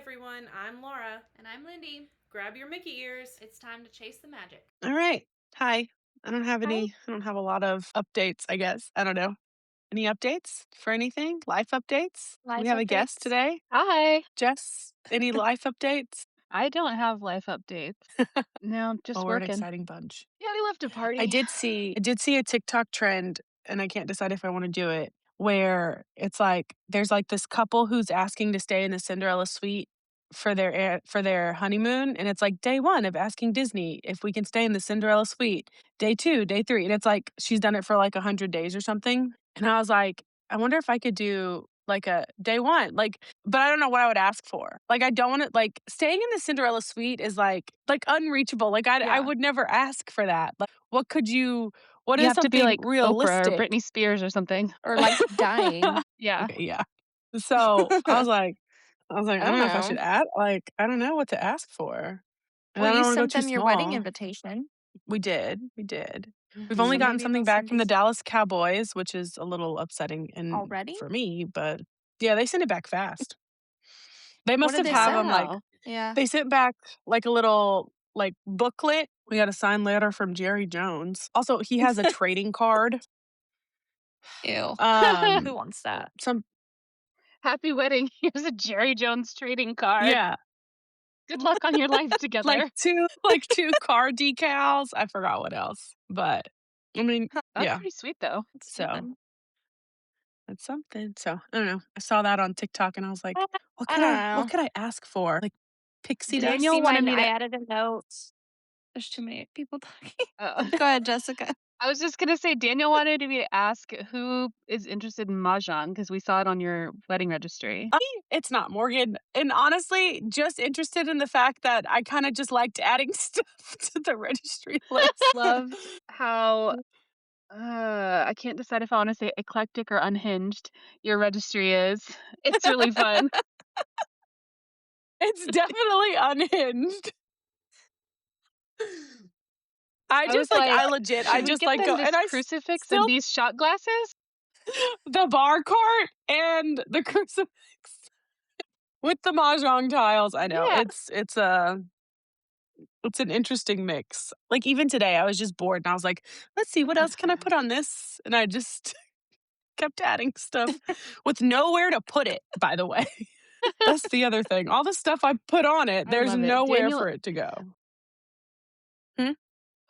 everyone, I'm Laura. And I'm Lindy. Grab your Mickey ears. It's time to chase the magic. All right. Hi. I don't have a lot of updates, I guess. I don't know. Any updates for anything? Life updates? We have a guest today. Hi. Jess, any life updates? I don't have life updates. No, just Oh, we're an working. exciting bunch. Yeah, we left a party. I did see a TikTok trend, and I can't decide if I want to do it, where it's like there's like this couple who's asking to stay in the Cinderella suite for their honeymoon, and it's like day 1 of asking Disney if we can stay in the Cinderella suite. Day 2, day 3, and it's like she's done it for like 100 days or something. And I was like, I wonder if I could do like a day 1, but I don't know what I would ask for. Like, I don't want to, like, staying in the Cinderella suite is like unreachable. Like, I Yeah. would never ask for that. Like, what You is have to be something like Oprah or realistic? Britney Spears or something. Or like dying. Yeah. Okay, yeah. So I was like, I don't know if I know. should add. Like, I don't know what to ask for. And I Well, don't you want to go sent too them your wedding small. invitation. We did. We've Mhm. only So gotten maybe something they'll back send from you the Dallas Cowboys, which is a little upsetting already. for me, but yeah, they sent it back fast. They must did have they had send? them like Wow. Yeah. they sent back like a little like booklet. We got a signed letter from Jerry Jones. Also, he has a trading card. Ew. Um, Who wants that? some Happy wedding. Here's a Jerry Jones trading card. yeah, Good luck on your life together. like two car decals. I forgot what else, but I mean, That's yeah. pretty sweet though. So that's something. So I don't know. I saw that on TikTok and I was like, what I could don't what know. could I ask for? Like pixie Did you dust? Daniel see wanted mine? me I to. added a note. There's too many people talking. Uh, Go ahead, Jessica. I was just gonna say Daniel wanted me to ask who is interested in mahjong because we saw it on your wedding registry. It's not Morgan. And honestly, just interested in the fact that I kind of just liked adding stuff to the registry list. Loved how I can't decide if I want to say eclectic or unhinged your registry is. It's really fun. It's definitely unhinged. I was just like, like, I legit, should I we just get like them go, this and I crucifix still and these shot glasses? the bar cart and the crucifix with the mahjong tiles. I know Yeah. it's an interesting mix. Like even today, I was just bored and I was like, let's see what else can I put on this, and I just kept adding stuff with nowhere to put it. By the way, that's the other thing. All the stuff I put on it, I there's love it. nowhere Daniel, for it to go.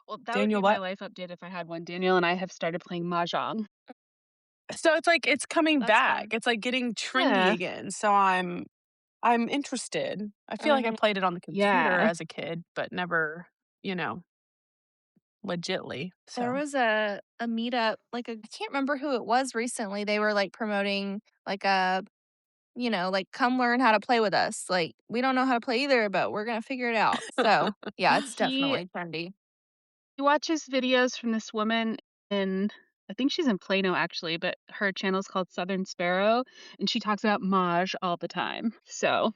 well, that would Daniel, be my what? life update if I had one. Daniel and I have started playing mahjong. So it's like it's coming That's back. fun. It's like getting trendy Yeah. again. So I'm interested. I feel like I played it on the computer Yeah. as a kid, but never, legitly. There So was a meetup, I can't remember who it was recently. They were like promoting like a, like come learn how to play with us. Like we don't know how to play either, but we're gonna figure it out. So yeah, it's He definitely trendy. watches videos from this woman in, I think she's in Plano actually, but her channel is called Southern Sparrow, and she talks about Maj all the time. So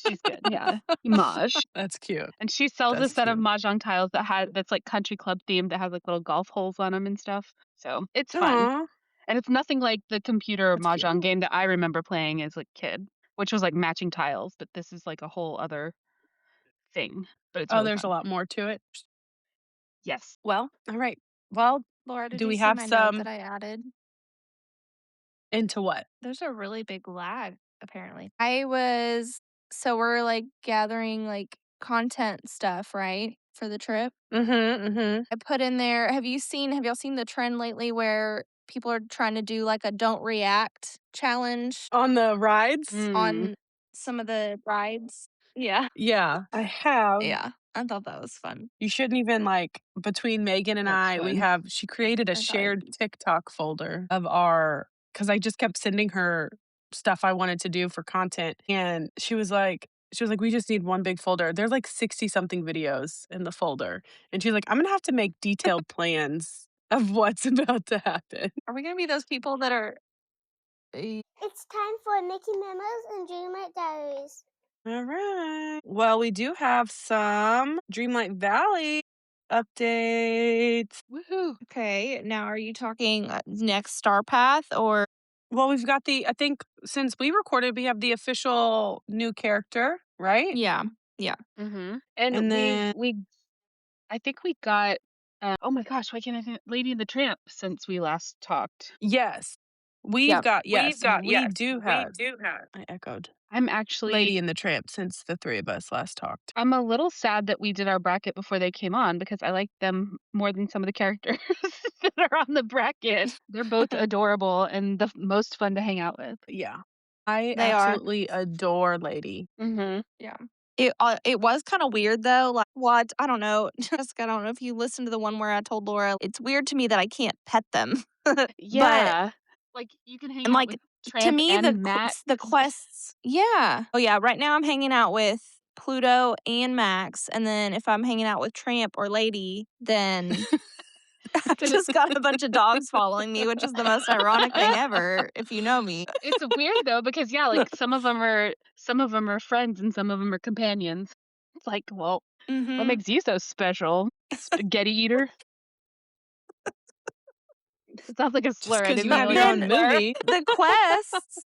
she's good. Yeah. Maj. that's cute. And she sells a That's set of cute. mahjong tiles that's like country club themed that has like little golf holes on them and stuff. So it's fun. Aw, And it's nothing like the computer that's cute. mahjong game that I remember playing as a kid, which was like matching tiles, but this is like a whole other thing. But it's Oh, really there's a fun. lot more to it. Yes. Well, all right. Well, Laura, did do you we see have my note some that I added? into what? There's a really big lag, apparently. We're like gathering like content stuff, right? For the trip. Mm-hmm. I put in there, have y'all seen the trend lately where people are trying to do like a don't react challenge On the rides? on some of the rides? Yeah. Yeah, I have. Yeah. I thought that was fun. You shouldn't even like between Megan and That's she created a I thought shared TikTok folder of because I just kept sending her stuff I wanted to do for content. And she was like, we just need one big folder. There's like 60 something videos in the folder. And she's like, I'm going to have to make detailed plans of what's about to happen. Are we going to be those people that are. It's time for Mickey Memos and Dreamlight Diaries. All right. Well, we do have some Dreamlight Valley updates. Woohoo. Okay. Now, are you talking next Star Path or. Well, we've got I think since we recorded, we have the official new character, right? Yeah. Yeah. And And then I think we got, oh my gosh, why can't I think Lady and the Tramp since we last talked. yes, Yep. we do have. I echoed I'm Lady actually, and the Tramp since the three of us last talked. I'm a little sad that we did our bracket before they came on because I like them more than some of the characters that are on the bracket. They're both adorable and the most fun to hang out with. Yeah, I They are. absolutely adore Lady. Yeah. It was kind of weird though. Like, what? I don't know. Jessica, I don't know if you listened to the one where I told Laura it's weird to me that I can't pet them. But Yeah. Like you can hang and out like with to Tramp me and Matt. the quests, yeah. Oh yeah, right now I'm hanging out with Pluto and Max, and then if I'm hanging out with Tramp or Lady, then I've just got a bunch of dogs following me, which is the most ironic thing ever if you know me. It's weird though because yeah, like some of them are friends and some of them are companions. It's like, well, what Mhm. makes you so special? Spaghetti eater? It sounds like a Just slur. I because didn't you mean have it your was own a slur. movie. The quests,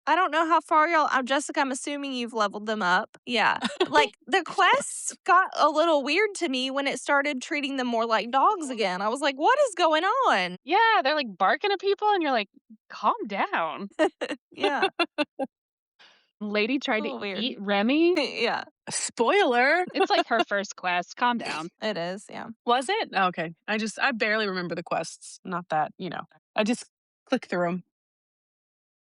I don't know how far Jessica, I'm assuming you've leveled them up. Yeah. Like, the quests got a little weird to me when it started treating them more like dogs again. I was like, "What is going on?" Yeah, they're like barking at people and you're like, calm down. Yeah. Lady A tried to little weird. eat Remy. Yeah. Spoiler. It's like her first quest. Calm down. It is, yeah. Was it? Okay. I barely remember the quests. Not that, I just click through them.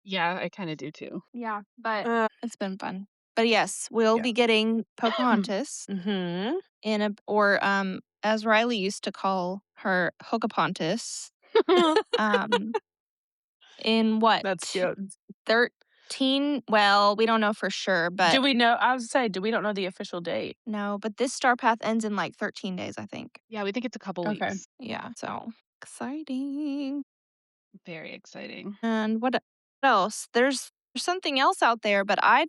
Yeah, I kind of do too. Yeah, but it's been fun. But yes, we'll Yeah. be getting Pocahontas Mm-hmm. as Riley used to call her, Hokapontas, in what? That's cute. 13? Well, we don't know for sure, but Do we know? I was say, we don't know the official date. no, but this star path ends in like 13 days, I think. Yeah, we think it's a couple Okay. weeks. Yeah, so exciting. Very exciting. And what else? There's something else out there, but I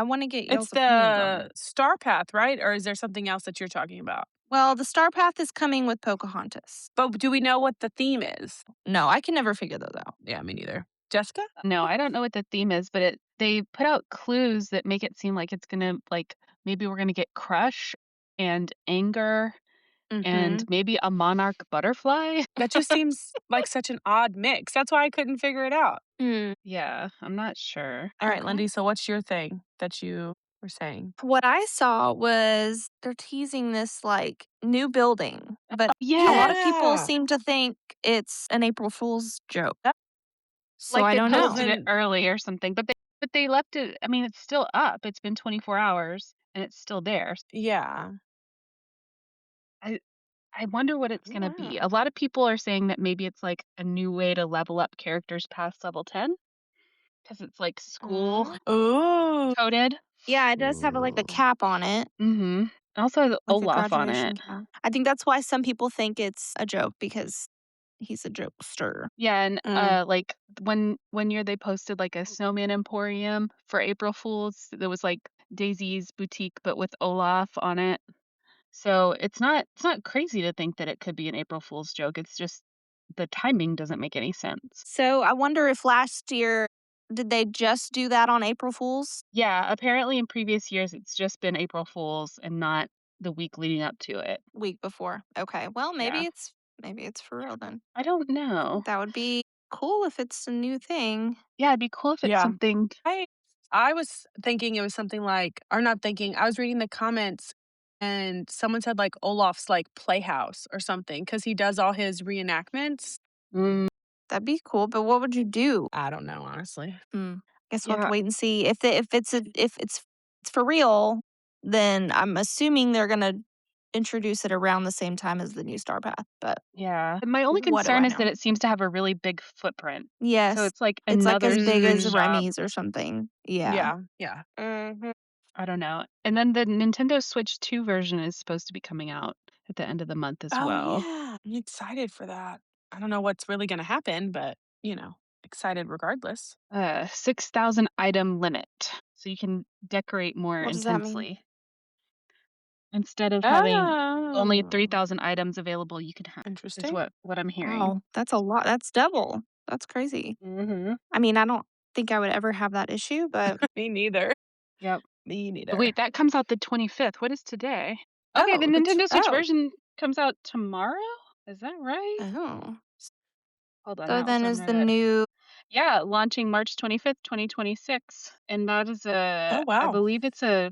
want to get y'all's It's opinions on the it. Star Path, right? Or is there something else that you're talking about? Well, the star path is coming with Pocahontas. But do we know what the theme is? No, I can never figure those out. Yeah, me neither. Jessica? No, I don't know what the theme is, but they put out clues that make it seem like it's gonna like maybe we're gonna get crush and anger and Mm-hmm. maybe a monarch butterfly. That just seems like such an odd mix. That's why I couldn't figure it out. Yeah, I'm not sure. All right, Okay. Lindy. So what's your thing that you were saying? What I saw was they're teasing this like new building, but Yeah, a lot of people seem to think it's an April Fool's joke. So like I they don't know. posted it early or something, but they left it. I mean, it's still up. It's been 24 hours and it's still there. Yeah. I wonder what it's gonna be. A lot of people are saying that maybe it's like a new way to level up characters past level 10 because it's like school Oh. coded. Yeah, it does have like a cap on it, Mm-hmm. It also has like a Olaf on graduation it. cap. I think that's why some people think it's a joke because he's a jokester. Yeah, and Mm. like one year they posted like a snowman emporium for April Fools. There was like Daisy's boutique, but with Olaf on it. So it's not crazy to think that it could be an April Fool's joke. It's just the timing doesn't make any sense. So I wonder if last year did they just do that on April Fools? Yeah, apparently in previous years it's just been April Fools and not the week leading up to it. Week before. Okay. Well, Yeah. maybe it's for real then. I don't know. That would be cool if it's a new thing. Yeah, it'd be cool if it's Yeah. something. I was thinking it was something like, or not thinking, I was reading the comments and someone said like Olaf's like playhouse or something because he does all his reenactments. Mm, That'd be cool, but what would you do? I don't know, honestly. Guess we'll have yeah, to wait and see if it's for real. Then I'm assuming they're gonna introduce it around the same time as the new Star Path. But yeah. My only what do concern I is that know? it seems to have a really big footprint. Yes, So it's like it's like as another big as screenshot. Remy's or something. Yeah. Yeah. I don't know. And then the Nintendo Switch 2 version is supposed to be coming out at the end of the month as Oh, well. yeah. I'm excited for that. I don't know what's really going to happen, but, excited regardless. 6,000 item limit. So you can decorate more What does that mean? intensely. Instead of having only Oh, 3,000 items available, you can have is interesting. what I'm hearing. Wow, that's a lot. That's double. That's crazy. Mm-hmm. I mean, I don't think I would ever have that issue, but Me neither. Yep. Me But neither. wait, that comes out the 25th. What is today? Okay, the Oh, Nintendo Switch version comes out tomorrow? Is that right? oh. Hold on, I So then also is the read it. new Yeah, launching March 25th, 2026. And that is oh I wow. believe it's a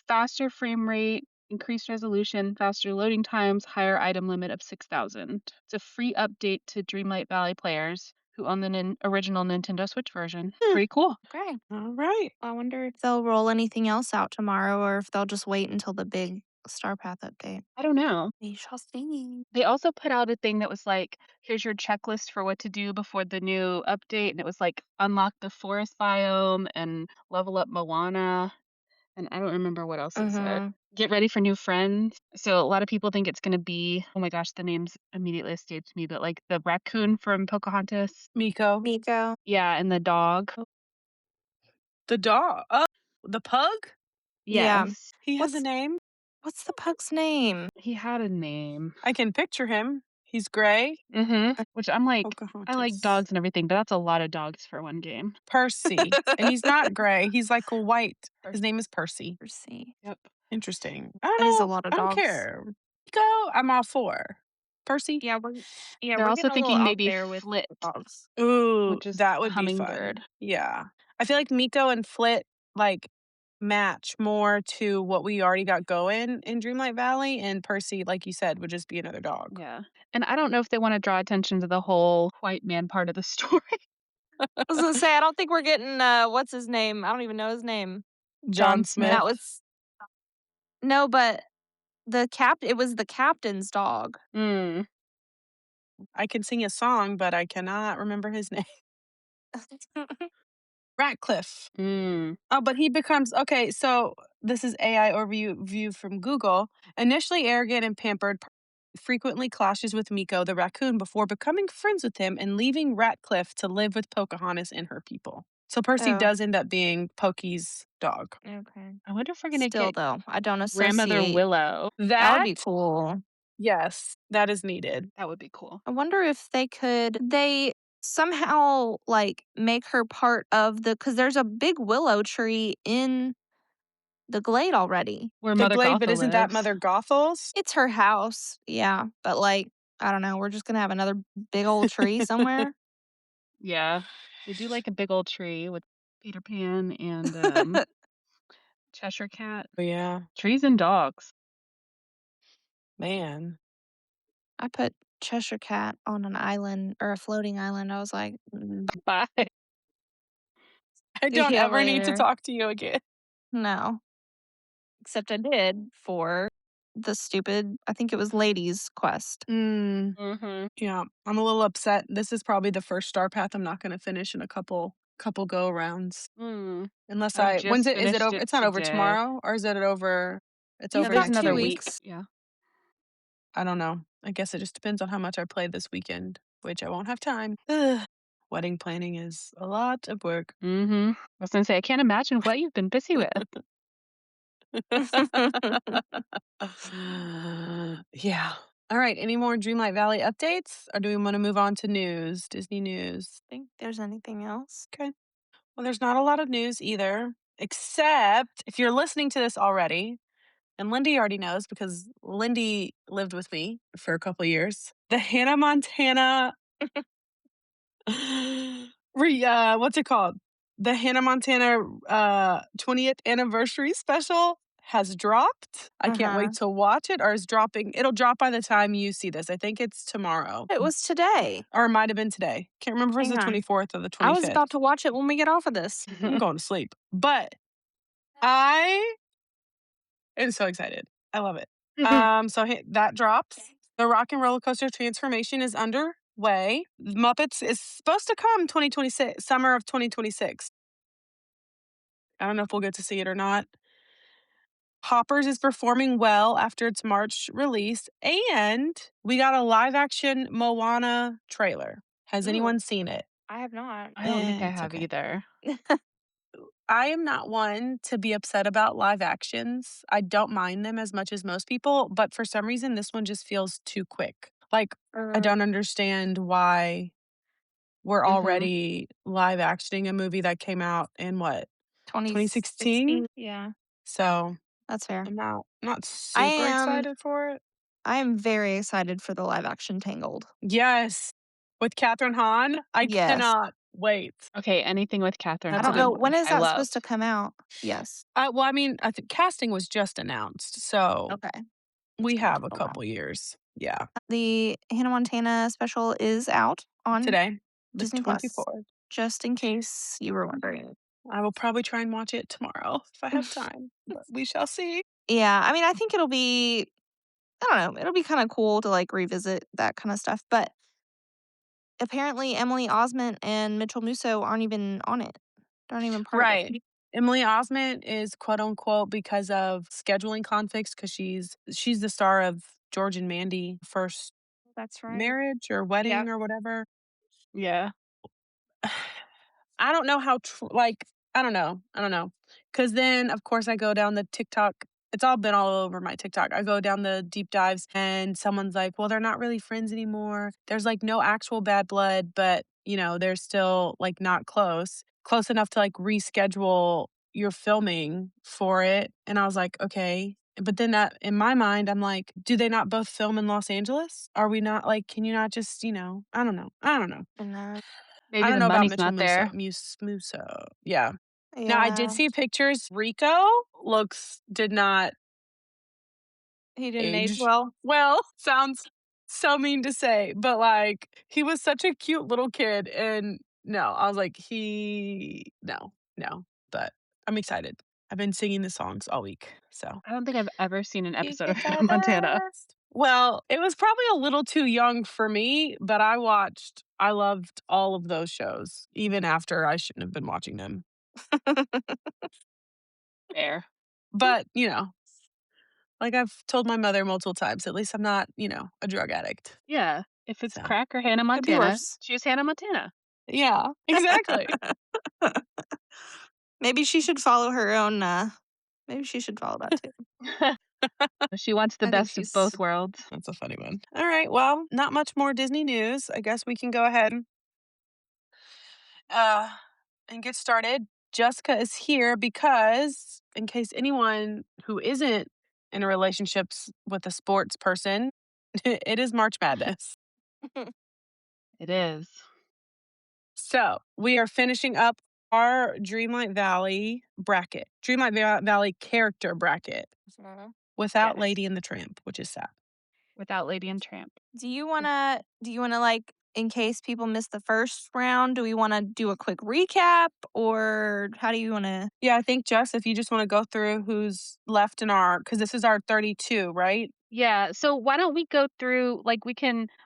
faster frame rate, increased resolution, faster loading times, higher item limit of 6,000. It's a free update to Dreamlight Valley players who own the original Nintendo Switch version. Pretty cool. Okay. All right. I wonder if they'll roll anything else out tomorrow or if they'll just wait until the big Star Path update. I don't know. We shall see. They also put out a thing that was like, here's your checklist for what to do before the new update. And it was like, unlock the forest biome and level up Moana. And I don't remember what else it said. Mhm. Get ready for new friends. So a lot of people think it's going to be, oh my gosh, the names immediately escaped me, but like the raccoon from Pocahontas. Miko. Miko. Yeah, and the dog. The dog. Oh, the pug? Yeah. Yes. He has a What's name. what's the pug's name? He had a name. I can picture him. He's gray. Mm-hmm. Which I'm like, I like Pocahontas. dogs and everything, but that's a lot of dogs for one game. Percy. And he's not gray. He's like white. His name is Percy. Percy. Yep. Interesting. I That is a don't lot of I don't dogs. care. Go. I'm all for. Percy? Yeah, we're They're also getting a little thinking out maybe there with Flit, the dogs. Ooh, which is that a would be hummingbird. fun. Yeah. I feel like Miko and Flit like match more to what we already got going in Dreamlight Valley, and Percy, like you said, would just be another dog. Yeah. And I don't know if they want to draw attention to the whole white man part of the story. I was gonna say I don't think we're getting what's his name? I don't even know his name. John Smith. That was no, but it was the captain's dog. Mm. I can sing a song, but I cannot remember his name. Ratcliffe. Mm. Oh, but he becomes okay. So this is AI overview view from Google. Initially arrogant and pampered, frequently clashes with Miko the raccoon before becoming friends with him and leaving Ratcliffe to live with Pocahontas and her people. So Percy Oh. does end up being Pokey's dog. Okay. I wonder if we're gonna Still get though, I don't Grandmother associate. Willow. That would be cool. Yes, that is needed. That would be cool. I wonder if they somehow like make her part of because there's a big willow tree in the glade already. Where The Mother glade, Gothel but isn't that lives. Mother Gothel's? It's her house, yeah, but like I don't know, we're just gonna have another big old tree somewhere. Yeah. They do like a big old tree with Peter Pan and Cheshire Cat. Oh, yeah, Trees and dogs. man. I put Cheshire Cat on an island or a floating island. I was like, Bye. I don't ya ever need to later." talk to you again. No, except I did for the stupid. I think it was Ladies Quest. Mm, Mm-hmm. yeah, I'm a little upset. This is probably the first Star Path I'm not going to finish in a couple go arounds. Mm. Unless I when's just it? Is it finished over? it It's not over today. tomorrow, or is it over? It's You've over There's got next 2 another week. weeks. Yeah. I don't know. I guess it just depends on how much I play this weekend, which I won't have time. Wedding planning is a lot of work. Mm-hmm. I was gonna say, I can't imagine what you've been busy with. Yeah. All right. Any more Dreamlight Valley updates, or do we want to move on to news? Disney news. Think there's anything else? Okay. Well, there's not a lot of news either, except if you're listening to this already, and Lindy already knows because Lindy lived with me for a couple years. The Hannah Montana what's it called? The Hannah Montana 20th anniversary special has dropped. I can't wait to watch it, or is dropping. It'll drop by the time you see this. I think it's tomorrow. It was today. Or it might have been today. Can't remember if it's the Hang on. 24th or the 25th. I was about to watch it when we get off of this. I'm going to sleep. But I am so excited. I love it. So that drops. The Rock and Roller Coaster transformation is underway. Muppets is supposed to come 2026, summer of 2026. I don't know if we'll get to see it or not. Hoppers is performing well after its March release, and we got a live action Moana trailer. Has Ooh. anyone seen it? I have not. I don't think I It's have okay. either. I am not one to be upset about live actions. I don't mind them as much as most people, but for some reason, this one just feels too quick. Like, I don't understand why we're Mhm. already live actioning a movie that came out in what, 2016? Yeah, So that's fair. I'm not I super am excited for it. I am very excited for the live action Tangled. Yes, with Catherine Hahn, I Yes. cannot wait. Okay, anything with Catherine I That's a don't big know, Hahn, one. when is I that love. supposed to come out? Yes. Well, I mean, I think casting was just announced, so Okay. we It's gonna have take a a while. couple years. Yeah, The Hannah Montana special is out on today, the Disney Plus, 24th. just in case you were wondering. I will probably try and watch it tomorrow if I have time, but we shall see. Yeah, I mean, I think it'll be I don't know, it'll be kinda cool to, like, revisit that kinda stuff, but apparently Emily Osment and Mitchell Musso aren't even on it. They're not even part of it. Right. Emily Osment is quote unquote because of scheduling conflicts because she's the star of George and Mandy first That's right. marriage or Yep. wedding or whatever. Yeah. I don't know how like I don't know. I don't know. Cuz then of course I go down the TikTok. It's all been all over my TikTok. I go down the deep dives and someone's like, "Well, they're not really friends anymore. There's like no actual bad blood, but, they're still like not close enough to like reschedule your filming for it." And I was like, "Okay." But then that in my mind, I'm like, "Do they not both film in Los Angeles? Are we not like can you not just, I don't know. I don't know. And, I Maybe don't the know about money's Mitchell not Musso. there. Musso. Yeah. Now I did yeah, see pictures. Rico did not he didn't age age well. well. Sounds so mean to say, but like he was such a cute little kid, and no, I was like no. But I'm excited. I've been singing the songs all week, so I don't think I've ever seen an you episode of get Hannah the Montana. best. Well, it was probably a little too young for me, but I loved all of those shows, even after I shouldn't have been watching them. Fair. But, like I've told my mother multiple times, at least I'm not, a drug addict. Yeah. If it's So, crack or Hannah Could be Montana, worse. choose Hannah Montana. yeah, exactly. Maybe she should follow her own, maybe she should follow that too. She wants the I think best of she's both worlds. That's a funny one. All right. Well, not much more Disney news. I guess we can go ahead uh, and get started. Jessica is here because, in case anyone who isn't in a relationships with a sports person, it is March Madness. It is. So we are finishing up our Dreamlight Valley bracket, Valley Character Bracket, without Yes. Lady and the Tramp, which is sad. Without Lady and Tramp. Do you wanna, like, in case people missed the first round, do we wanna do a quick recap, or how do you wanna Yeah, I think Jess, if you just want to go through who's left in because this is our 32, right? Yeah. So why don't we go through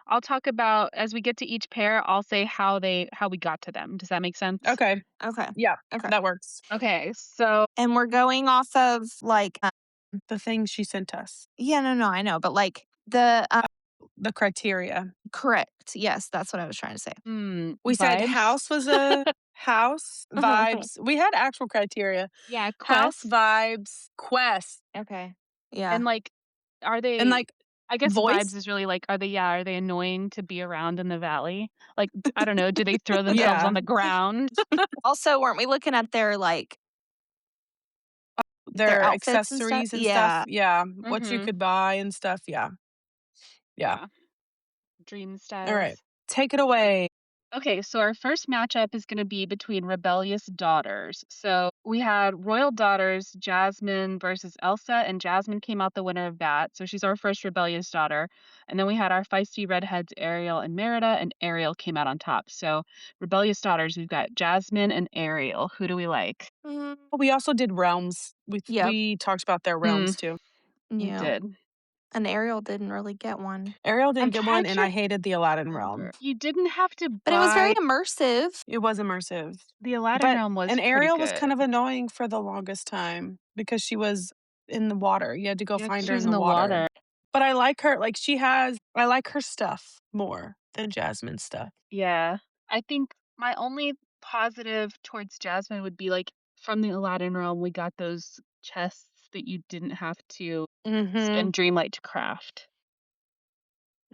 I'll talk about as we get to each pair, I'll say how we got to them. Does that make sense? Okay. Okay. Yeah, Okay. that works. Okay. So And we're going off of, like, The thing she sent us, yeah, no, I know, but, like, the, the criteria. correct. Yes, that's what I was trying to say. We said vibes. house was a house, vibes. We had actual criteria. Yeah, House, quest. vibes, quest, Okay. Yeah. And are and they like I guess vibes voice. is really are they annoying to be around in the valley? Like, I don't know, do they throw themselves Yeah, on the ground? Also, weren't we looking at their, like, their their outfits and stuff? accessories and stuff. Yeah. Yeah, what you Mhm. could buy and stuff. Yeah, yeah. Yeah. Dream All right, styles. take it away. Okay, so our first matchup is going to be between rebellious daughters. So we had royal daughters, Jasmine versus Elsa, and Jasmine came out the winner of that. So she's our first rebellious daughter. And then we had our feisty redheads, Ariel and Merida, and Ariel came out on top. So rebellious daughters, we've got Jasmine and Ariel. Who do we like? Mm, We also did realms. yep. We talked about their Mm, realms too. we Yeah. did. And Ariel didn't really get one. Ariel I'm didn't get one, trying and to I hated the Aladdin realm. remember. You didn't have to But it was very buy immersive. It was immersive. the Aladdin But realm was and pretty Ariel was kind good. of annoying for the longest time because she was in the water. You had to go Yeah, 'cause find she her was in in the the water. water. But I like her. Like I like her stuff more than Jasmine's stuff. Yeah. I think my only positive towards Jasmine would be from the Aladdin realm, we got those chests that you didn't have to Mm-hmm. spend Dreamlight to craft.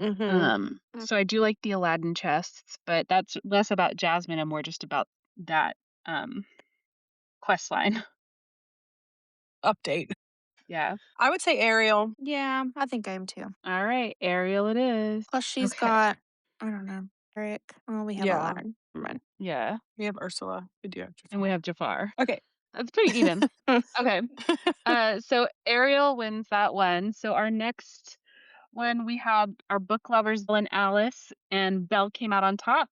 So I do like the Aladdin chests, but that's less about Jasmine and more just about that quest line. Update. Yeah. I would say Ariel. Yeah, I think I am too. All right, Ariel it is. Plus, she's Okay. got, I don't know, Eric. Well, we have Yeah. Aladdin. Never mind. Yeah. We have Ursula. We do have And we have Jafar. Okay. That's pretty even. Okay. So Ariel wins that one. So our next one, we had our book lovers, Belle and Alice, and Belle came out on top.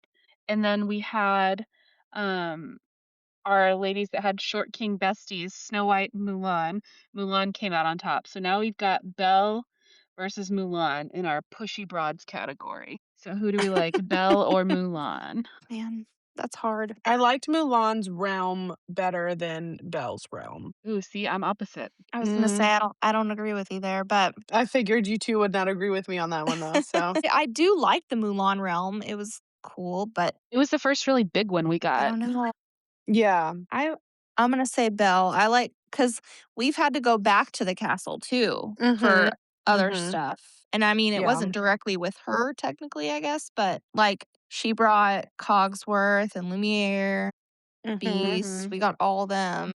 And then we had our ladies that had Short King besties, Snow White and Mulan. Mulan came out on top. So now we've got Belle versus Mulan in our pushy broads category. So who do we like, Belle or Mulan? Man, that's hard. I liked Mulan's realm better than Belle's realm. Ooh, see, I'm opposite. I was gonna say I don't agree with you there, but I figured you two would not agree with me on that one though. So I do like the Mulan realm. It was cool, but It was the first really big one we I got. don't know. yeah. I'm gonna say Belle. I like because we've had to go back to the castle too for other stuff. And I mean, it Yeah. wasn't directly with her technically, I guess, but like she brought Cogsworth and Lumiere, Beast. We got all them.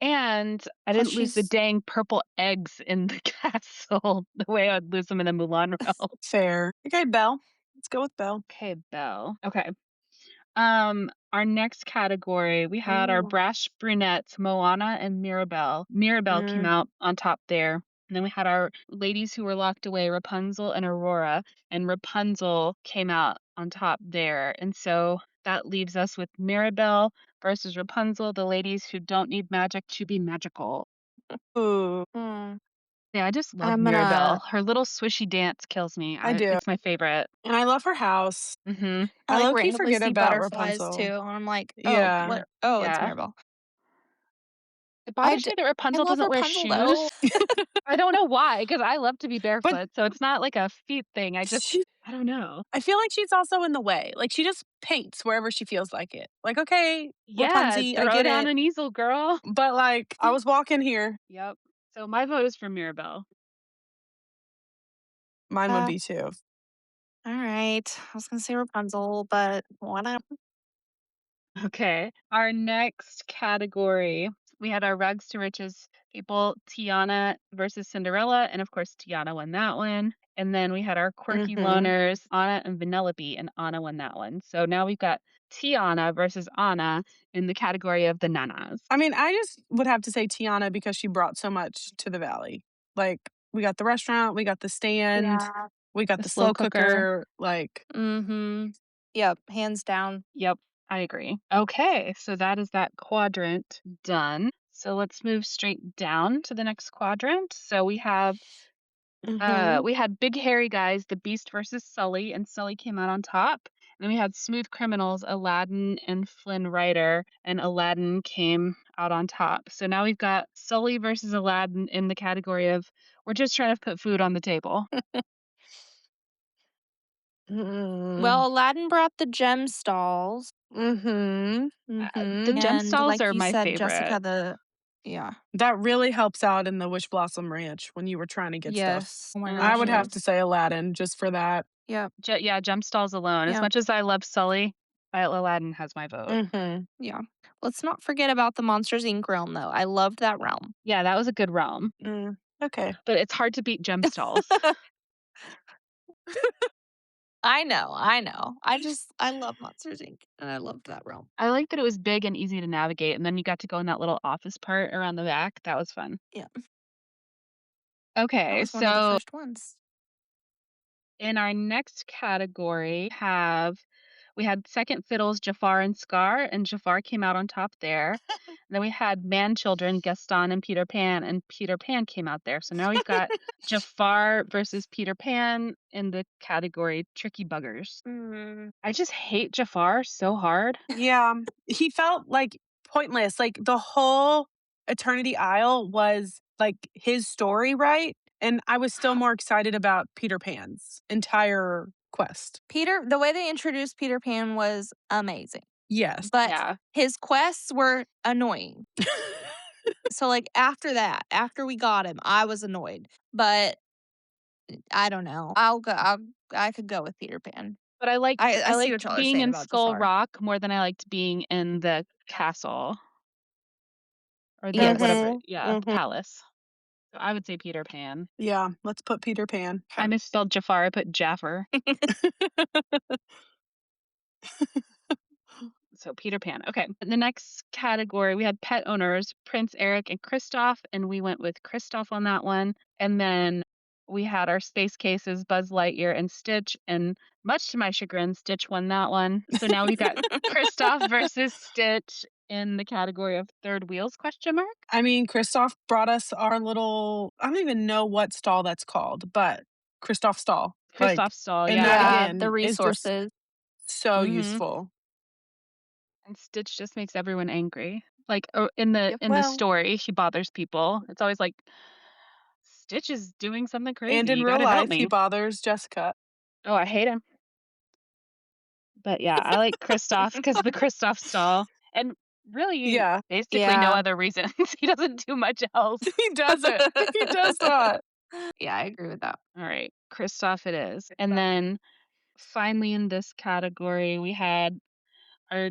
And I Plus didn't lose the she's dang purple eggs in the castle the way I'd lose them in the Mulan realm. Fair. Okay, Belle. Let's go with Belle. Okay, Belle. Okay. Our next category, we had our Ooh. brash brunettes, Moana and Mirabelle. Mirabelle came out on top there. And then we had our ladies who were locked away, Rapunzel and Aurora, and Rapunzel came out on top there. And so that leaves us with Mirabelle versus Rapunzel, the ladies who don't need magic to be magical. Ooh. Yeah, I just love I'm Mirabelle. gonna Her little swishy dance kills me. I do. It's my favorite. And I love her house. Mm-hmm. I like low-key randomly forget see about butterflies Rapunzel. too. And I'm like, oh, Yeah. what? Oh, it's Yeah. Mirabelle. It bothers me that I Rapunzel love doesn't wear Rapunzel shoes. though. I don't know why, because I love to be But barefoot, so it's not like a feet thing. I she, don't know. I feel like she's also in the way. Like she just paints wherever she feels like it. Like, okay, Yeah, Rapunzel, I throw get down it. an easel, girl. But like I was walking here. Yep. So my vote is for Mirabelle. Mine would be too. All right. I was gonna say Rapunzel, but whatever. Okay. Our next category, we had our rags to riches people, Tiana versus Cinderella, and of course Tiana won that one. And then we had our quirky loners, Anna and Vanellope, and Anna won that one. So now we've got Tiana versus Anna in the category of the nanas. I mean, I just would have to say Tiana because she brought so much to the valley. Like we got the restaurant, we got the stand, we got the slow cooker. Like, Yep, hands down. Yep, I agree. Okay, so that is that quadrant done. So let's move straight down to the next quadrant. So we have we had big hairy guys, the Beast versus Sully, and Sully came out on top. And then we had smooth criminals, Aladdin and Flynn Rider, and Aladdin came out on top. So now we've got Sully versus Aladdin in the category of we're just trying to put food on the table. Well, Aladdin brought the gem stalls. The gem And stalls like are you my said, favorite. Jessica, that really helps out in the Witch Blossom Ranch when you were trying to get stuff. yes. Oh my I gosh, would have yes. to say Aladdin just for that. Yep. Yeah, gem stalls alone. As Yeah. much as I love Sully, Aladdin has my vote. Yeah. Let's not forget about the Monsters Inc. realm, though. I loved that realm. Yeah, that was a good realm. Okay. But it's hard to beat gem stalls. I know. I love Monsters Inc. and I loved that realm. I like that it was big and easy to navigate, and then you got to go in that little office part around the back. That was fun. Yeah. Okay, That was one of the so first ones. in our next category, we had second fiddles, Jafar and Scar, and Jafar came out on top there. And then we had man children, Gaston and Peter Pan came out there. So now we've got Jafar versus Peter Pan in the category tricky buggers. I just hate Jafar so hard. Yeah, he felt like pointless. Like the whole Eternity Isle was like his story, right? And I was still more excited about Peter Pan's entire quest. The way they introduced Peter Pan was amazing. Yes. But Yeah. his quests were annoying. So, like, after we got him, I was annoyed. But I don't know. I could go with Peter Pan. But I liked I I see liked what y'all are being saying in about Skull Jafar. Rock more than I liked being in the castle or the whatever, Yes. yeah, the palace. So I would say Peter Pan. Yeah, let's put Peter Pan. I misspelled Jafar. I put Jaffer. So Peter Pan. Okay. The next category, we had pet owners, Prince Eric and Kristoff, and we went with Kristoff on that one. And then we had our space cases, Buzz Lightyear and Stitch, and much to my chagrin, Stitch won that one. So now we've got Kristoff versus Stitch in the category of third wheels question mark. I mean, Christoph brought us our little I don't even know what stall that's called, but Christoph stall. Like, Kristoff stall, and yeah. that Yeah, again the is just resources. so Mhm. useful. And Stitch just makes everyone angry. Like in the Well, story, he bothers people. It's always like Stitch is doing something crazy. And in You real gotta help life, he me. bothers Jessica. Oh, I hate him. But yeah, I like Kristoff because the Kristoff stall. And really, Yeah, basically no yeah. other reasons. He doesn't do much else. he doesn't. He does not. Yeah, I agree with that. All right, Kristoff it is. And then finally in this category, we had our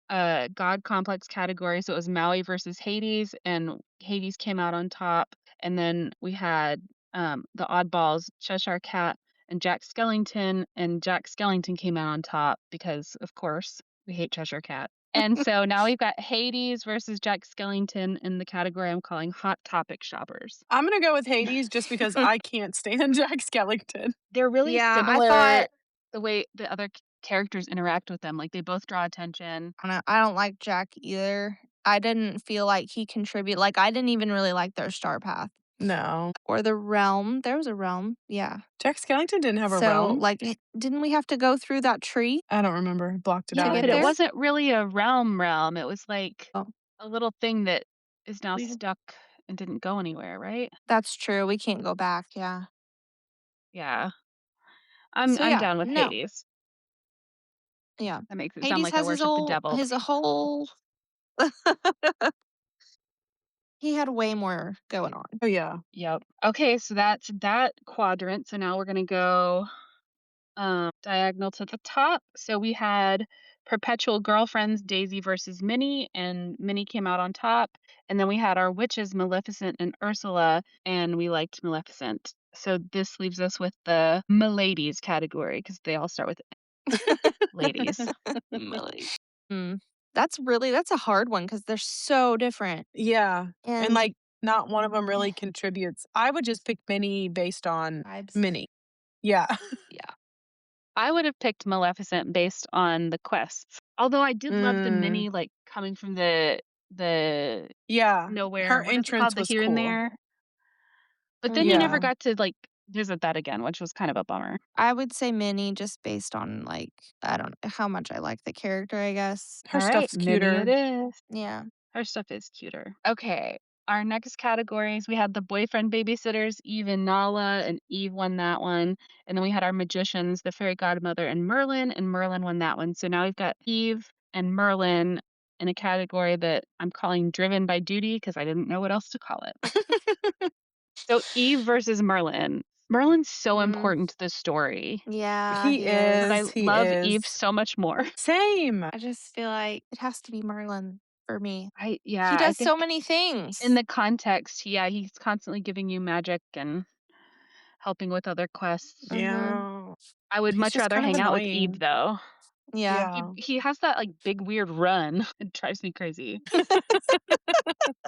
God complex category. So it was Maui versus Hades, and Hades came out on top. And then we had the oddballs, Cheshire Cat and Jack Skellington, and Jack Skellington came out on top because, of course, we hate Cheshire Cat. And so now we've got Hades versus Jack Skellington in the category I'm calling Hot Topic Shoppers. I'm gonna go with Hades just because I can't stand Jack Skellington. They're really Yeah, I similar thought the way the other characters interact with them. Like they both draw attention. I don't like Jack either. I didn't feel like he contributed. Like I didn't even really like their star path No. or the realm. There was a realm, yeah. Jack Skellington didn't have a So realm. like, didn't we have to go through that tree? I don't remember. Blocked it To out, Yeah, I get but it there? guess. wasn't really a realm. It was like Oh, a little thing that is now we- stuck and didn't go anywhere, right? that's true. We can't go back. Yeah. Yeah. So I'm yeah, down with no, Hades. yeah. That makes it sound Hades like I has worship the devil. his whole. He had way more going on. Oh, yeah. Yep. Okay, so that's that quadrant. So now we're gonna go diagonal to the top. So we had Perpetual Girlfriends, Daisy versus Minnie, and Minnie came out on top. And then we had our witches, Maleficent and Ursula, and we liked Maleficent. So this leaves us with the Miladies category because they all start with ladies. Really. That's a hard one because they're so different. Yeah. And And like, not one of them really contributes. I would just pick Minnie based on vibes. Minnie. Yeah. Yeah. I would have picked Maleficent based on the quests. Although I did love the Minnie like coming from the Yeah. nowhere. Her What is it entrance called? The was here cool. and there. But then you never Yeah. got to like visit that again, which was kind of a bummer. I would say Minnie just based on like I don't know how much I like the character, I guess. Her All right, stuff's Minnie cuter. it is. Yeah. Her stuff is cuter. Okay. Our next categories, we had the boyfriend babysitters, Eve and Nala, and Eve won that one. And then we had our magicians, the fairy godmother and Merlin won that one. So now we've got Eve and Merlin in a category that I'm calling driven by duty because I didn't know what else to call it. So Eve versus Merlin. Merlin's so important to the story, Yeah, He but I is. He love Eve is. so much more. Same. I just feel like it has to be Merlin for me. I He I does so think many things. in the context, yeah, he's constantly giving you magic and helping with other quests. Yeah. I would He's much just rather kind of hang out with annoying. Eve though. Yeah. Yeah. He has that like big weird run. It drives me crazy.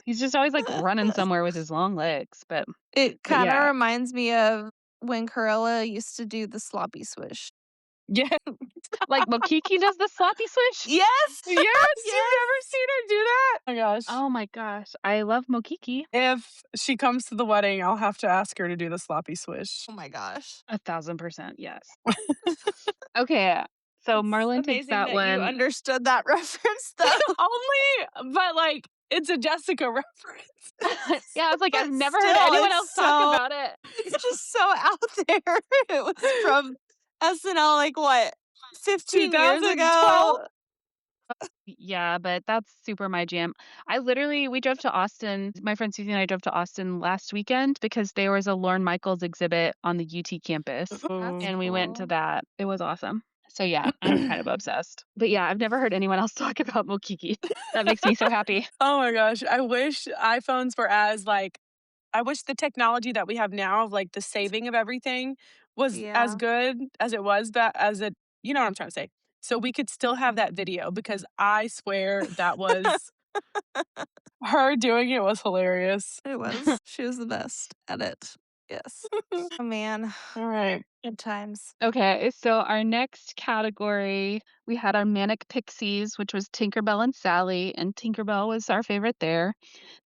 He's just always like running somewhere with his long legs. But It kind of yeah. reminds me of when Corella used to do the sloppy swish. Yeah. Like Mokiki does the sloppy swish? Yes. Yes. You've never seen her do that? Oh my gosh. Oh my gosh. I love Mokiki. If she comes to the wedding, I'll have to ask her to do the sloppy swish. Oh my gosh. 1,000%, yes. Okay. So Merlin takes Amazing that that one. you understood that reference though. Only, but like, it's a Jessica reference. Yeah, I was like, But I've never heard still, anyone it's else talk about it. It's just so out there. It was from SNL like what? 15 years 2012? ago? Yeah, but that's super my jam. We drove to Austin. My friend Susie and I drove to Austin last weekend because there was a Lorne Michaels exhibit on the UT campus, That's and we went to cool. that. It was awesome. So yeah, I'm kind of obsessed. But yeah, I've never heard anyone else talk about Mokiki. That makes me so happy. Oh my gosh, I wish iPhones were as, like I wish the technology that we have now of, like, the saving of everything was as Yeah. good as it was that as it you know what I'm trying to say. So we could still have that video because I swear that was her doing it was hilarious. It was. She was the best at it. Yes. Oh, man. Alright. Good times. Okay, so our next category, we had our Manic Pixies, which was Tinkerbell and Sally, and Tinkerbell was our favorite there.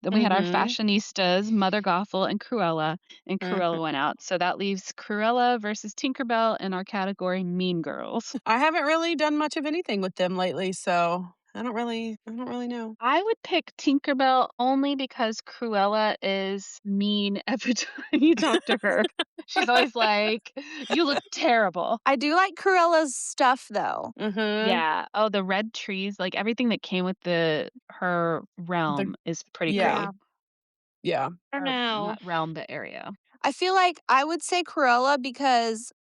Then we had our Mhm. fashionistas, Mother Gothel and Cruella, and Cruella Mhm. went out. So that leaves Cruella versus Tinkerbell in our category Mean Girls. I haven't really done much of anything with them lately, so I don't really know. I would pick Tinkerbell only because Cruella is mean every time you talk to her. She's always like, "You look terrible." I do like Cruella's stuff, though. Mhm. Yeah. Oh, the red trees, like everything that came with her The realm is pretty yeah. great. Yeah. Yeah. I don't Or know. not realm, but area. I feel like I would say Cruella because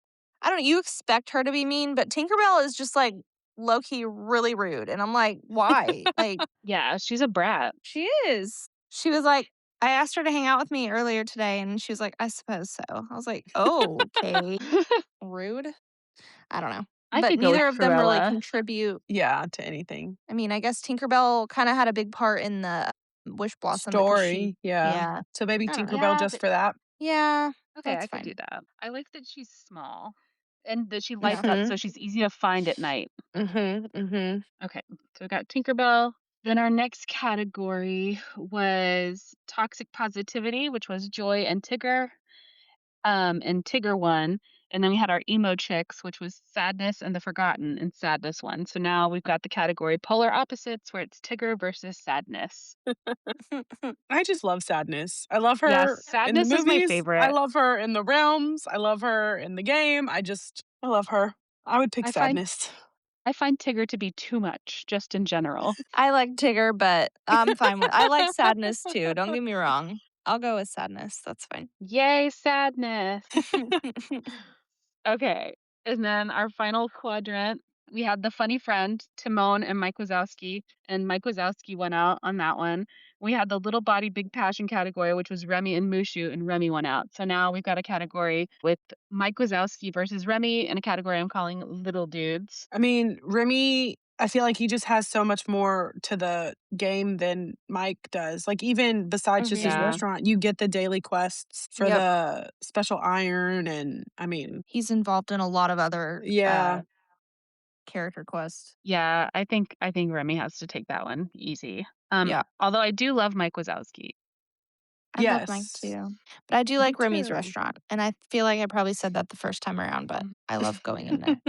I don't know, you expect her to be mean, but Tinkerbell is just like low key really rude. And I'm like, why? Like, Yeah, she's a brat. she is. She was like, I asked her to hang out with me earlier today, and she was like, I suppose so. I was like, oh, okay. Rude. I don't know. I But could go with neither of them really Cruella. contribute. Yeah, to anything. I mean, I guess Tinkerbell kind of had a big part in the Wish Blossom because Story, yeah. yeah. So maybe I don't know. Tinkerbell Yeah, just but for that? Yeah, okay, that's I could do fine. that. I like that she's small and that she Yeah. lights up Mhm. so she's easy to find at night. Mhm. Mhm. Okay, so we got Tinkerbell. Then our next category was toxic positivity, which was Joy and Tigger. And Tigger won. And then we had our emo chicks, which was sadness and the forgotten, and sadness won. So now we've got the category polar opposites, where it's Tigger versus sadness. I just love Sadness. I love Yeah, her in the sadness is my movies. I favorite. love her in the realms. I love her in the game. I love her. I would pick I find Sadness. I find Tigger to be too much, just in general. I like Tigger, but I'm fine with I like Sadness too, don't get me wrong. I'll go with Sadness, that's fine. Yay, sadness. Okay. And then our final quadrant, we had the funny friend, Timon and Mike Wazowski, and Mike Wazowski went out on that one. We had the little body, big passion category, which was Remy and Mushu, and Remy went out. So now we've got a category with Mike Wazowski versus Remy, and a category I'm calling Little Dudes. I mean, Remy, I feel like he just has so much more to the game than Mike does. Like, even besides just his Mhm. Yeah. restaurant, you get the daily quests for Yep. the special iron, and I mean, He's involved in a lot of other, yeah. character quests. Yeah, I think Remy has to take that one easy. Yeah. Although I do love Mike Wazowski. I love Mike Yes. too, but I do Me like Remy's too. restaurant, and I feel like I probably said that the first time around, but I love going in there.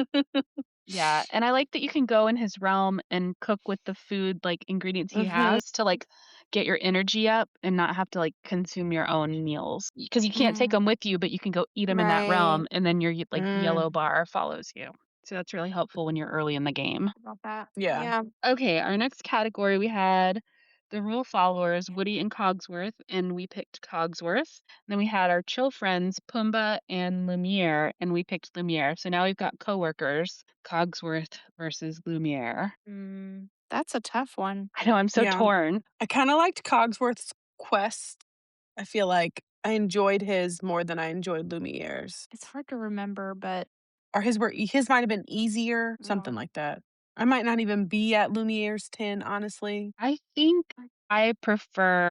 Yeah, and I like that you can go in his realm and cook with the food, like, ingredients he Mhm. has to, like, get your energy up and not have to, like, consume your own meals. Because you can't take Mm, them with you, but you can go eat them in that right. realm, and then your, like, Mm, yellow bar follows you. So that's really helpful when you're early in the game. About that. yeah. Yeah. Okay, our next category, we had the rule followers, Woody and Cogsworth, and we picked Cogsworth. Then we had our chill friends, Pumbaa and Lumiere, and we picked Lumiere. So now we've got coworkers, Cogsworth versus Lumiere. That's a tough one. I know, I'm so Yeah. torn. I kinda liked Cogsworth's quest. I feel like I enjoyed his more than I enjoyed Lumiere's. It's hard to remember, but Or his might have been easier, something yeah. like that. I might not even be at Lumiere's 10, honestly. I think I prefer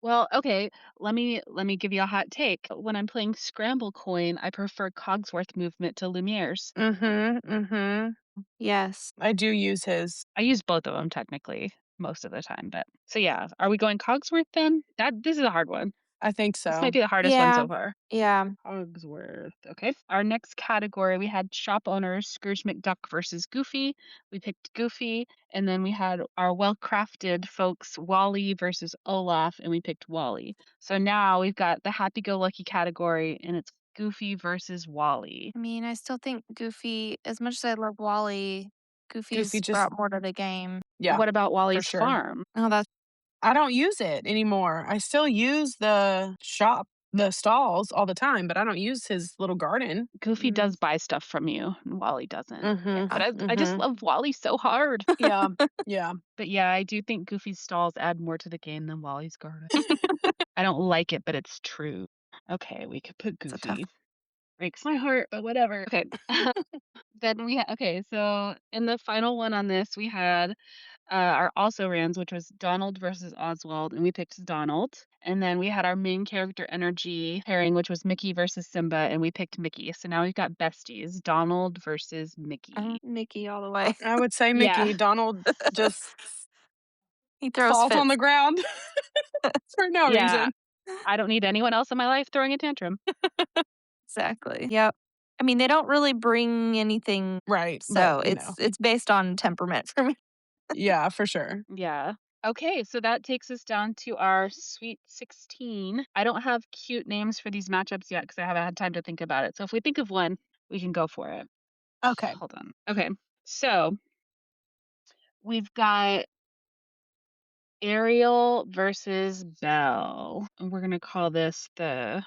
well, okay, let me give you a hot take. When I'm playing Scramble Coin, I prefer Cogsworth movement to Lumiere's. Mhm, mhm. Yes. I do use his. I use both of them technically most of the time, but so yeah, are we going Cogsworth then? This is a hard one. I think This might so. be the hardest one Yeah. so far. Yeah. Cogsworth. Okay. Our next category, we had shop owners Scrooge McDuck versus Goofy. We picked Goofy, and then we had our well-crafted folks Wally versus Olaf, and we picked Wally. So now we've got the happy-go-lucky category, and it's Goofy versus Wally. I mean, I still think Goofy, as much as I love Wally, Goofy Goofy's just brought more to the game. Yeah, What about for Wally's sure. farm? Oh, that's I don't use it anymore. I still use the stalls all the time, but I don't use his little garden. Goofy does buy stuff from you, and Wally doesn't. Mhm. But I just love Wally so hard. Yeah. Yeah. But yeah, I do think Goofy's stalls add more to the game than Wally's garden. I don't like it, but it's true. Okay, we could put a tough. Goofy. Breaks my heart, but whatever. Okay. Then okay, so in the final one on this, we had our also rans, which was Donald versus Oswald, and we picked Donald. And then we had our main character energy pairing, which was Mickey versus Simba, and we picked Mickey. So now we've got besties, Donald versus Mickey. Mickey all the way. I would say Yeah. Mickey. Donald just He throws falls on fits. the ground for no Yeah. reason. I don't need anyone else in my life throwing a tantrum. Exactly. Yep. I mean, they don't really bring anything, Right. so But, it's based on temperament for me. yeah, for sure. Yeah. Okay, so that takes us down to our Sweet 16. I don't have cute names for these matchups yet because I haven't had time to think about it. So if we think of one, we can go for it. Okay. Hold on. Okay, so we've got Ariel versus Belle. And we're going to call this the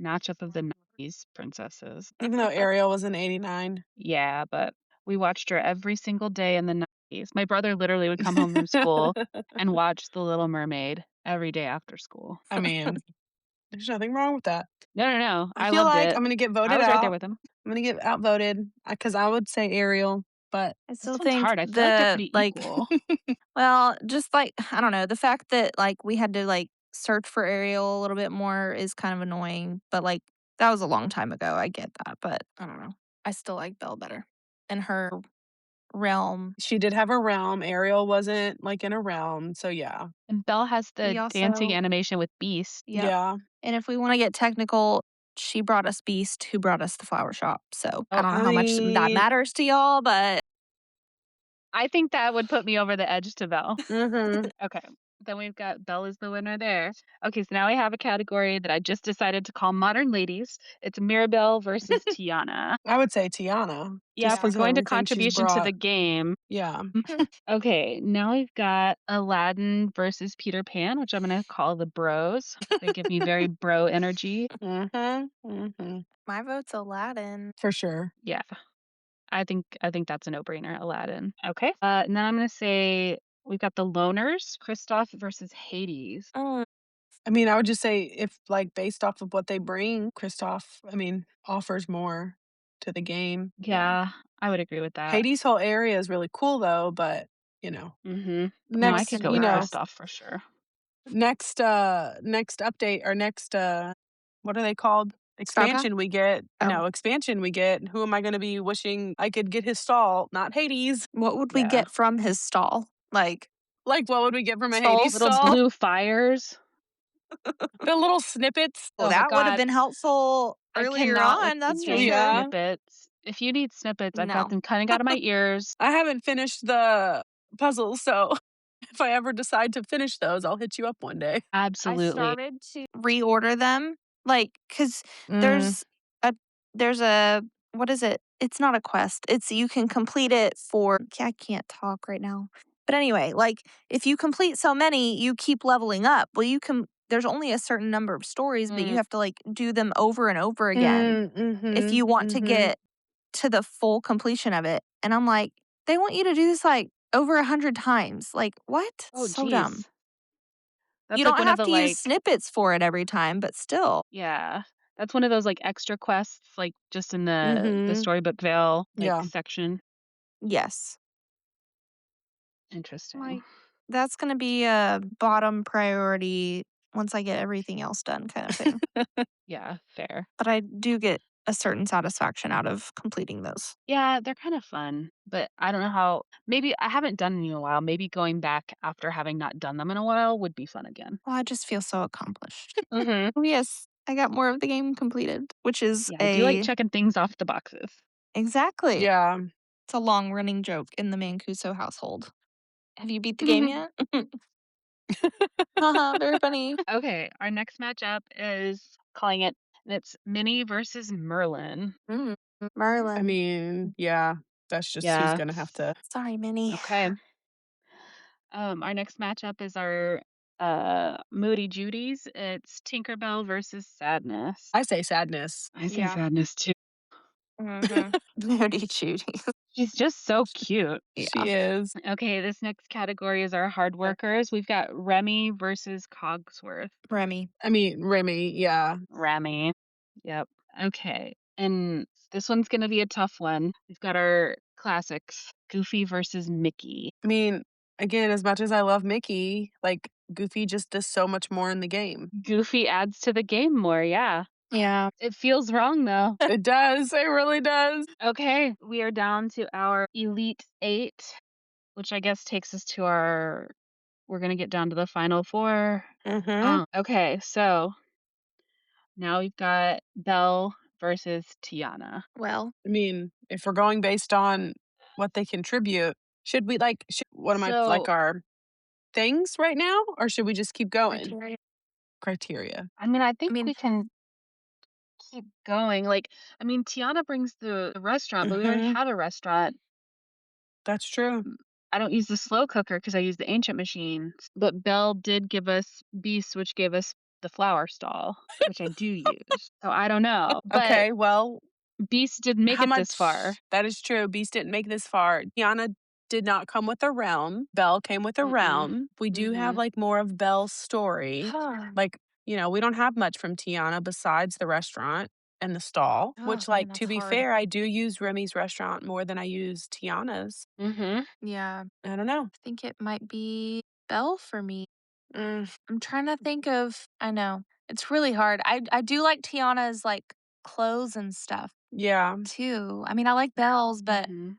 matchup of the 90s princesses. Even though Ariel was in 89. Yeah, but we watched her every single day in the 90s. My brother literally would come home from school and watch The Little Mermaid every day after school. I mean, there's nothing wrong with that. No. I I feel loved like it. I'm going to get I voted was right there out. with him. I'm going to get outvoted because I would say Ariel, but I This still one's think hard. I feel like they're pretty equal. well, just like I don't know, the fact that like we had to like search for Ariel a little bit more is kind of annoying. But like that was a long time ago. I get that, but I don't know. I still like Belle better and her realm. she did have a realm. Ariel wasn't like in a realm. So, yeah. And Belle has the We also dancing animation with Beast. Yep. Yeah. And if we want to get technical, she brought us Beast, who brought us the flower shop. So I don't know how much that mean- matters to y'all, but I think that would put me over the edge to Belle. Mhm. Okay. Then we've got Belle is the winner there. Okay, so now we have a category that I just decided to call Modern Ladies. It's Mirabelle versus Tiana. I would say Tiana. Yeah, just if we're 'cause of going to everything she's contribution to the brought. game. Yeah. Okay, now we've got Aladdin versus Peter Pan, which I'm going to call the bros. They give me very bro energy. my vote's Aladdin. For sure. Yeah. I think that's a no-brainer, Aladdin. Okay. And then I'm going to say we've got the loners, Kristoff versus Hades. I mean, I would just say if like based off of what they bring, Kristoff, I mean, offers more to the game. Yeah, I would agree with that. Hades' whole area is really cool though, but No, I next, could go with Kristoff for sure. next update or next what are they called? Expansion we get. No, expansion we get. Who am I going to be wishing I could get his stall, not Hades? What would we Yeah. get from his stall? Like Like what would we get from a Stalls? Hades Little stall? blue fires. The little snippets. well, Oh my that would have God. been helpful I earlier cannot on. with That's the for dang sure. Yeah. snippets. If you need snippets, I've No. got them cutting out of my ears. I haven't finished the puzzles, so if I ever decide to finish those, I'll hit you up one day. Absolutely. I started to reorder them, like, because there's a what is it? It's not a quest. It's you can complete it for. I can't talk right now. But anyway, like if you complete so many, you keep leveling up. Well, you can. There's only a certain number of stories, but you have to like do them over and over again if you want to get to the full completion of it. And I'm like, they want you to do this like over 100 times. Like what? Oh, So geez. dumb. That's You like don't one have of to the use snippets for it every time, but still. yeah. That's one of those like extra quests, like just in the Storybook Vale section. Yes. Interesting. Like that's going to be a bottom priority once I get everything else done kind of thing. Yeah, fair. But I do get a certain satisfaction out of completing those. Yeah, they're kind of fun, but I don't know how. Maybe I haven't done any in a while. Maybe going back after having not done them in a while would be fun again. Well, I just feel so accomplished. Oh, yes, I got more of the game completed, which is Yeah, I do like checking things off the boxes. Exactly. Yeah. It's a long running joke in the Mancuso household. Have you beat the game yet? Haha, very funny. Okay, our next matchup is calling it. It's Minnie versus Merlin. Merlin. I mean, yeah, that's just who's Yeah. gonna have to. Sorry, Minnie. Okay. Our next matchup is our Moody Judies. It's Tinkerbell versus Sadness. I say Sadness. I say Yeah. Sadness too. Mm-hmm. Moody Judy. She's just so cute. She is. Okay, this next category is our hard workers. We've got Remy versus Cogsworth. Remy. I mean, Remy, yeah. Remy. Yep. Okay. And this one's going to be a tough one. We've got our classics, Goofy versus Mickey. I mean, again, as much as I love Mickey, like Goofy just does so much more in the game. Goofy adds to the game more, yeah. Yeah. It feels wrong though. It does. It really does. Okay, we are down to our Elite Eight, which I guess takes us to our. We're going to get down to the final four. Mm-hmm. Okay, so now we've got Belle versus Tiana. Well, I mean, if we're going based on what they contribute, should we what am I like So- our things right now, or should we just keep going? criteria. Criteria. I mean, I think I mean- we can keep going. Tiana brings the restaurant, but we already Mhm. have a restaurant. That's true. I don't use the slow cooker because I use the ancient machines. But Belle did give us Beast, which gave us the flower stall, which I do use. So I don't know. But Okay, well, Beast did make how it much this far. That is true. Beast didn't make this far. Tiana did not come with a realm. Belle came with a Mm-mm. realm. We do have like more of Belle's story. Like, we don't have much from Tiana besides the restaurant and the stall, which, man, to that's be hard. fair, I do use Remy's restaurant more than I use Tiana's. Mm-hmm. Yeah. I don't know. I think it might be Belle for me. Mm, I'm trying to think of. I know it's really hard. I do like Tiana's like clothes and stuff yeah. too. I mean, I like Belle's, but Mhm.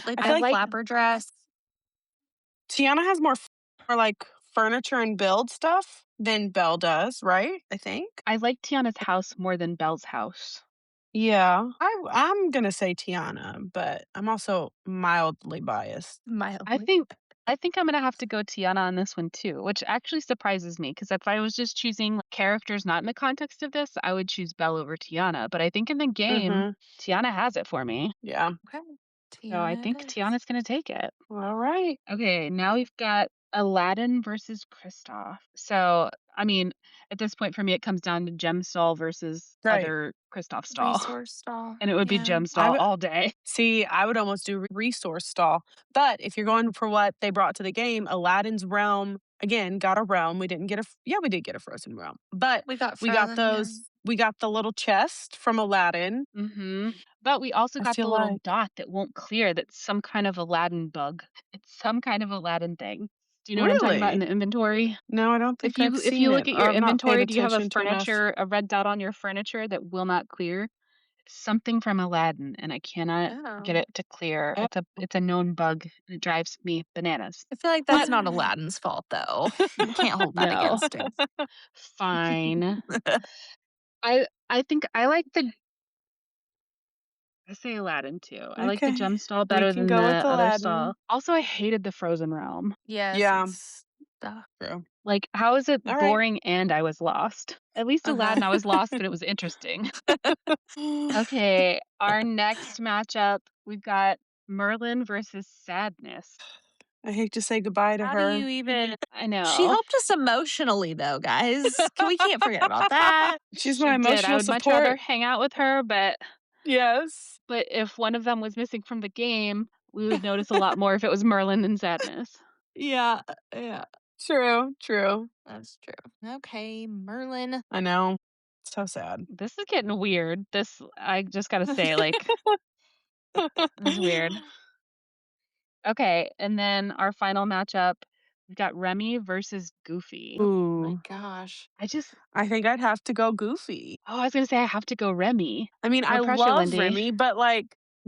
like I that feel like- flapper dress. Tiana has more like furniture and build stuff than Belle does, right? I think. I like Tiana's house more than Belle's house. Yeah. I'm going to say Tiana, but I'm also mildly biased. Mildly. I think I'm gonna have to go Tiana on this one too, which actually surprises me because if I was just choosing characters not in the context of this, I would choose Belle over Tiana. But I think in the game, Mhm. Tiana has it for me. Yeah. Okay. So I think it is. Tiana's gonna take it. All right. Okay, now we've got Aladdin versus Kristoff. So I mean, at this point for me, it comes down to Gem Stall versus Right. other Kristoff stall, Resource stall. and it would be Yeah. Gem Stall would- all day. See, I would almost do resource stall. But if you're going for what they brought to the game, Aladdin's realm, again, got a realm. We didn't get we did get a frozen realm. But We got we got Frozen, those, we got the little chest from Aladdin. Mm-hmm. But we also I got the feel little like- dot that won't clear. That's some kind of Aladdin bug. It's some kind of Aladdin thing. Do you know what I'm talking about in Really? the inventory? No, I don't think I've If seen you look it, at or your I've not paid inventory, do you have a attention to enough. furniture, a red dot on your furniture that will not clear? It's something from Aladdin, and I cannot get Oh. it to clear. Oh. It's a known bug. And it drives me bananas. I feel like that's But- not Aladdin's fault though. You can't hold that No. against him. Fine. I think I like the. I say Aladdin too. I like the Okay. gem stall better can than go with the other Aladdin. stall. Also, I hated the frozen realm. Yes. Yeah. It's the True. Like, how is it All right. boring and I was lost? At least Uh-huh. Aladdin, I was lost and it was interesting. Okay, our next matchup, we've got Merlin versus Sadness. I hate to say goodbye to How her. do you even? I know. She helped us emotionally though, guys. We can't forget about that. She's She my did. emotional I would much support. rather hang out with her, but Yes. if one of them was missing from the game, we would notice a lot more if it was Merlin than Sadness. Yeah. Yeah. True. That's true. Okay, Merlin. I know. So sad. This is getting weird. I just gotta say, like, this is weird. Okay, and then our final matchup, we've got Remy versus Goofy. My Ooh. gosh. I think I'd have to go Goofy. Oh, I was gonna say I have to go Remy. I mean, No I pressure, love Lindy. Remy, but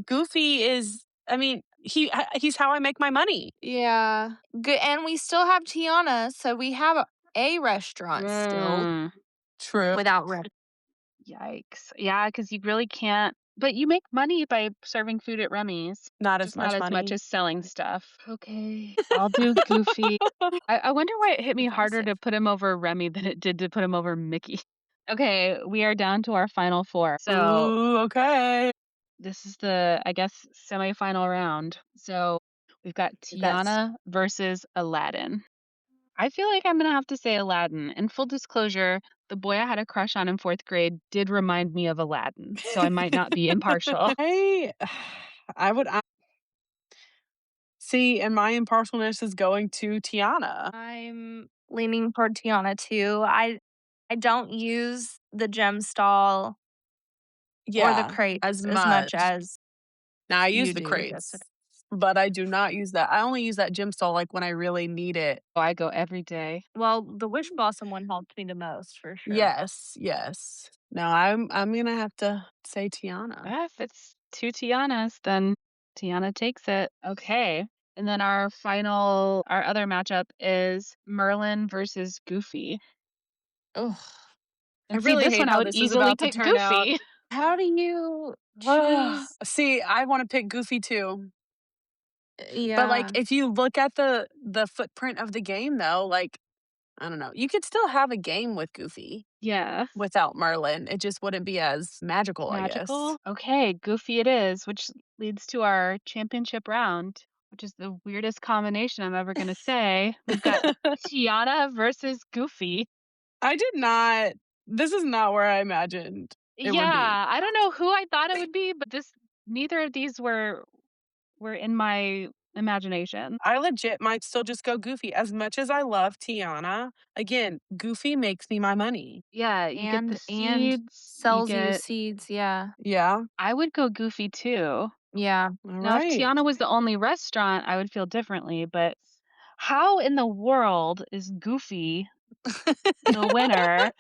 Goofy is. I mean, he's how I make my money. Yeah. Good. And we still have Tiana, so we have a restaurant still Mm, True. without Red. yikes. Yeah, because you really can't. But you make money by serving food at Remy's. Not as Just much not money. as much as selling stuff. Okay, I'll do Goofy. I wonder why it hit me harder to put him over Remy than it did to put him over Mickey. Okay, we are down to our final four. So Ooh, okay. this is the, I guess, semifinal round. So We've got That's Tiana versus Aladdin. I feel like I'm gonna have to say Aladdin. And full disclosure, the boy I had a crush on in 4th grade did remind me of Aladdin, so I might not be impartial. I I see, and my impartialness is going to Tiana. I'm leaning toward Tiana too. I don't use the gem stall or the Yeah, crates as as much much. as Now I use you the do, crates, Jessica. but I do not use that. I only use that gym stall, like, when I really need it. Oh, I go every day. Well, the Wish Blossom one helped me the most for sure. Yes, yes. No, I'm gonna have to say Tiana. If it's 2 Tianas, then Tiana takes it. Okay. And then our other matchup is Merlin versus Goofy. Ugh. I And see, really this hate one I how would this is easily about to pick turn out. Goofy. How do you choose? See, I wanna pick Goofy too, but, like, Yeah. if you look at the footprint of the game, though, like, I don't know, you could still have a game with Goofy Yeah. without Merlin. It just wouldn't be as magical, I guess. Magical. Okay, Goofy it is, which leads to our championship round, which is the weirdest combination I'm ever gonna say. We've got Tiana versus Goofy. I did not this is not where I imagined it would be. Yeah, I don't know who I thought it would be, but this neither of these were in my imagination. I legit might still just go Goofy. As much as I love Tiana, again, Goofy makes me my money. Yeah, you get the And seeds, you sells you get seeds, yeah. Yeah. I would go Goofy too. Yeah. All Now, if right. Tiana was the only restaurant, I would feel differently, but how in the world is Goofy the winner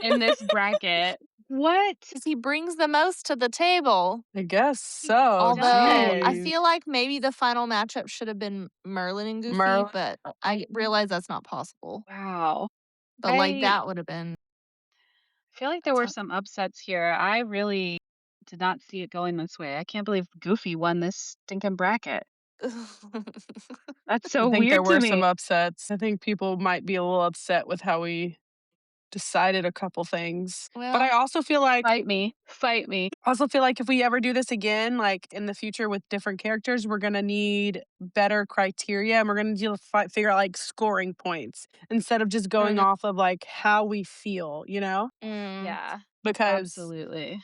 in this bracket? What? 'Cause he brings the most to the table. I guess He so. Although, I does. Jeez. feel like maybe the final matchup should have been Merlin and Goofy, Merlin. but I realize that's not possible. Wow. But, like, I that would have been feel like there that's were a some upsets here. I really did not see it going this way. I can't believe Goofy won this stinking bracket. That's I so think there weird to were some me. upsets. I think people might be a little upset with how we decided a couple things. But I Well, also feel like Fight me. Fight me. if we ever do this again, like in the future with different characters, we're gonna need better criteria, and we're gonna need to figure out like scoring points instead of just going Mhm. off of like how we feel, mm, Yeah, because absolutely.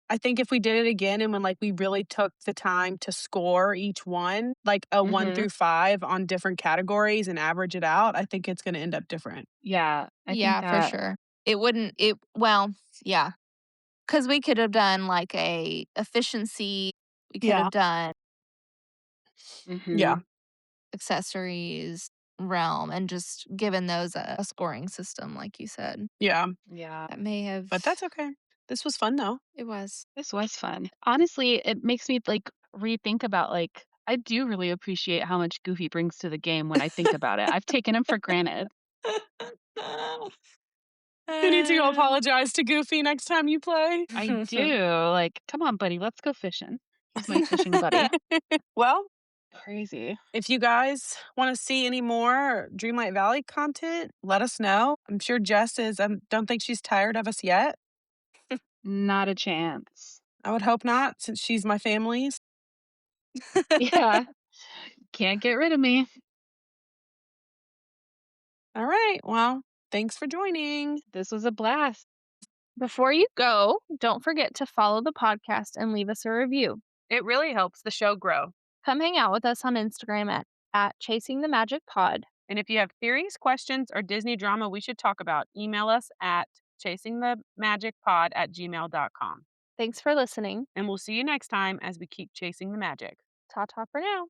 I think if we did it again and when like we really took the time to score each one, like a one Mhm. through five on different categories and average it out, I think it's gonna end up different. Yeah, I think yeah, for that sure. It wouldn't it well, yeah, because we could have done, like, a efficiency, we could Yeah. have done Yeah. Mhm. accessories, realm, and just given those a scoring system, like you said. Yeah. Yeah, That may have But that's okay. This was fun though. it was. this was fun. Honestly, it makes me, like, rethink about, like I do really appreciate how much Goofy brings to the game when I think about it. I've taken him for granted. You need to go apologize to Goofy next time you play. I do, like, "Come on, buddy, let's go fishing." He's my fishing buddy. Well, Crazy. if you guys want to see any more Dreamlight Valley content, let us know. I'm sure Jess is. I don't think she's tired of us yet. Not a chance. I would hope not, since she's my family's. Yeah, can't get rid of me. All right. Well, thanks for joining. This was a blast. Before you go, don't forget to follow the podcast and leave us a review. It really helps the show grow. Come hang out with us on Instagram at Chasing the Magic Pod. And if you have theories, questions, or Disney drama we should talk about, email us at chasingthemagicpod@gmail.com. Thanks for listening. And we'll see you next time as we keep chasing the magic. Ta ta for now.